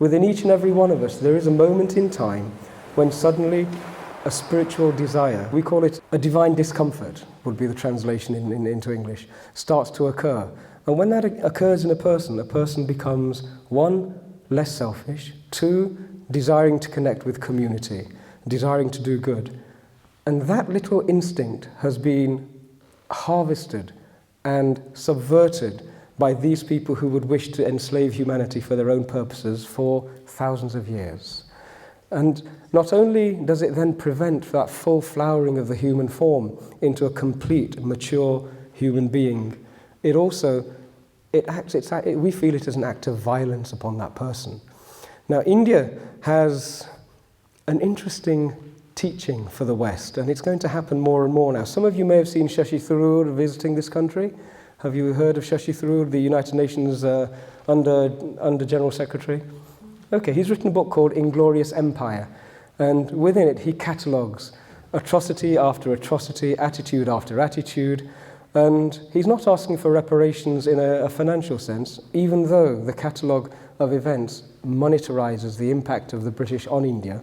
Within each and every one of us, there is a moment in time when suddenly a spiritual desire, we call it a divine discomfort, would be the translation into English, starts to occur. And when that occurs in a person becomes, one, less selfish, two, desiring to connect with community, desiring to do good. And that little instinct has been harvested and subverted by these people who would wish to enslave humanity for their own purposes for thousands of years. And not only does it then prevent that full flowering of the human form into a complete, mature human being, it also, we feel it as an act of violence upon that person. Now, India has an interesting teaching for the West, and it's going to happen more and more now. Some of you may have seen Shashi Tharoor visiting this country. Have you heard of Shashi Tharoor, the United Nations under General Secretary? Okay, he's written a book called Inglorious Empire, and within it he catalogues atrocity after atrocity, attitude after attitude, and he's not asking for reparations in a financial sense, even though the catalogue of events monetarizes the impact of the British on India.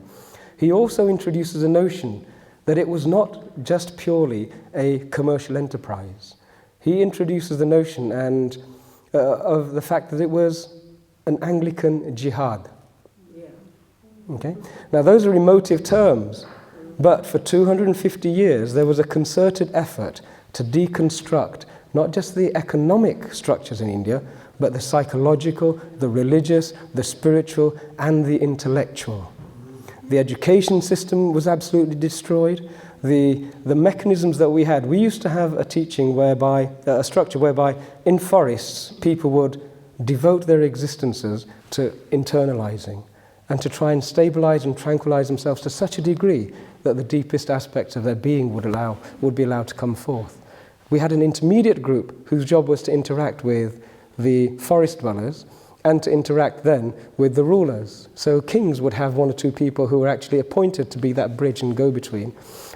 He also introduces a notion that it was not just purely a commercial enterprise. He introduces the notion of the fact that it was an Anglican jihad. Okay? Now those are emotive terms, but for 250 years there was a concerted effort to deconstruct not just the economic structures in India, but the psychological, the religious, the spiritual, and the intellectual. The education system was absolutely destroyed. The mechanisms that we had, we used to have a teaching whereby, a structure whereby in forests people would devote their existences to internalizing and to try and stabilize and tranquilize themselves to such a degree that the deepest aspects of their being would be allowed to come forth. We had an intermediate group whose job was to interact with the forest dwellers and to interact then with the rulers. So kings would have one or two people who were actually appointed to be that bridge and go-between.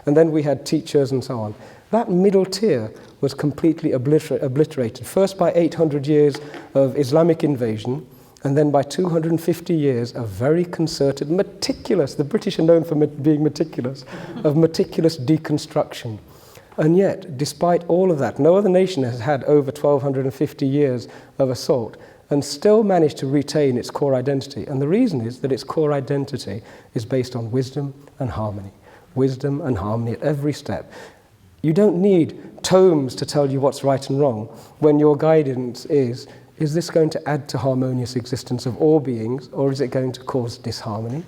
And then we had teachers and so on. That middle tier was completely obliterated, first by 800 years of Islamic invasion, and then by 250 years of very concerted, meticulous, the British are known for being meticulous, of meticulous deconstruction. And yet, despite all of that, no other nation has had over 1,250 years of assault and still managed to retain its core identity. And the reason is that its core identity is based on wisdom and harmony. Wisdom and harmony at every step. You don't need tomes to tell you what's right and wrong when your guidance is this going to add to harmonious existence of all beings, or is it going to cause disharmony?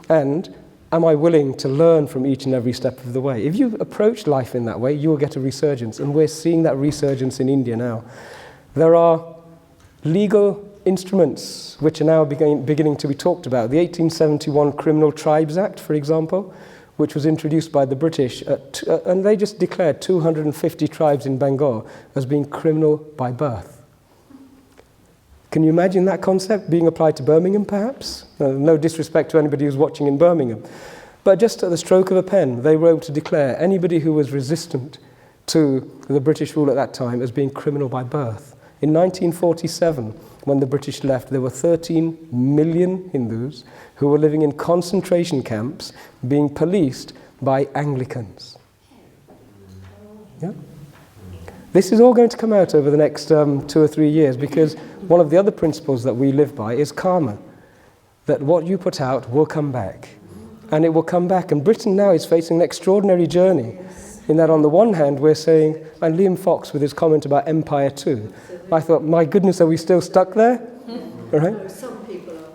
And am I willing to learn from each and every step of the way? If you approach life in that way, you will get a resurgence, and we're seeing that resurgence in India now. There are legal instruments which are now beginning to be talked about. The 1871 Criminal Tribes Act, for example, which was introduced by the British, and they just declared 250 tribes in Bengal as being criminal by birth. Can you imagine that concept being applied to Birmingham, perhaps? No disrespect to anybody who's watching in Birmingham. But just at the stroke of a pen, they were able to declare anybody who was resistant to the British rule at that time as being criminal by birth. In 1947, when the British left, there were 13 million Hindus who were living in concentration camps being policed by Anglicans. Yeah? This is all going to come out over the next 2 or 3 years, because one of the other principles that we live by is karma, that what you put out will come back. And it will come back. And Britain now is facing an extraordinary journey in that on the one hand we're saying, and Liam Fox with his comment about Empire 2, I thought, my goodness, are we still stuck there? All right? No, some people are.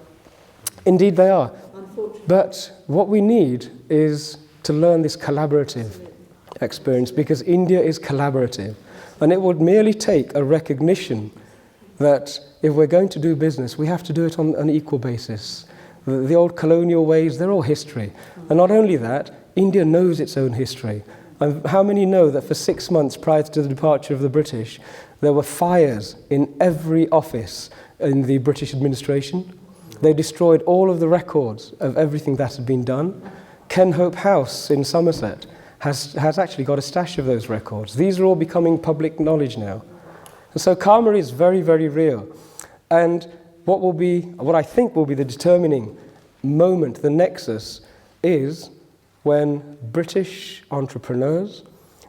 Indeed they are. Unfortunately. But what we need is to learn this collaborative experience, because India is collaborative. And it would merely take a recognition that if we're going to do business, we have to do it on an equal basis. The old colonial ways, they're all history. And not only that, India knows its own history. And how many know that for 6 months prior to the departure of the British, there were fires in every office in the British administration? They destroyed all of the records of everything that had been done. Kenhope House in Somerset has actually got a stash of those records. These are all becoming public knowledge now. And so karma is very, very real. And what I think will be the determining moment, the nexus, is when British entrepreneurs,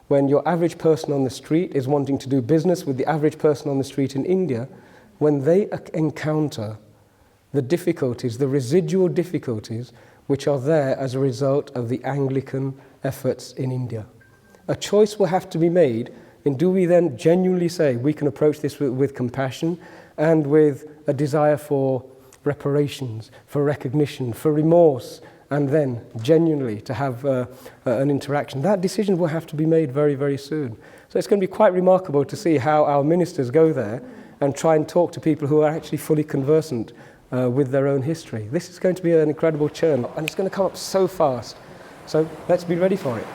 when your average person on the street is wanting to do business with the average person on the street in India, when they encounter the difficulties, the residual difficulties which are there as a result of the Anglican efforts in India. A choice will have to be made in, do we then genuinely say we can approach this with compassion and with a desire for reparations, for recognition, for remorse, and then genuinely to have an interaction. That decision will have to be made very, very soon. So it's going to be quite remarkable to see how our ministers go there and try and talk to people who are actually fully conversant with their own history. This is going to be an incredible churn, and it's going to come up so fast. So let's be ready for it.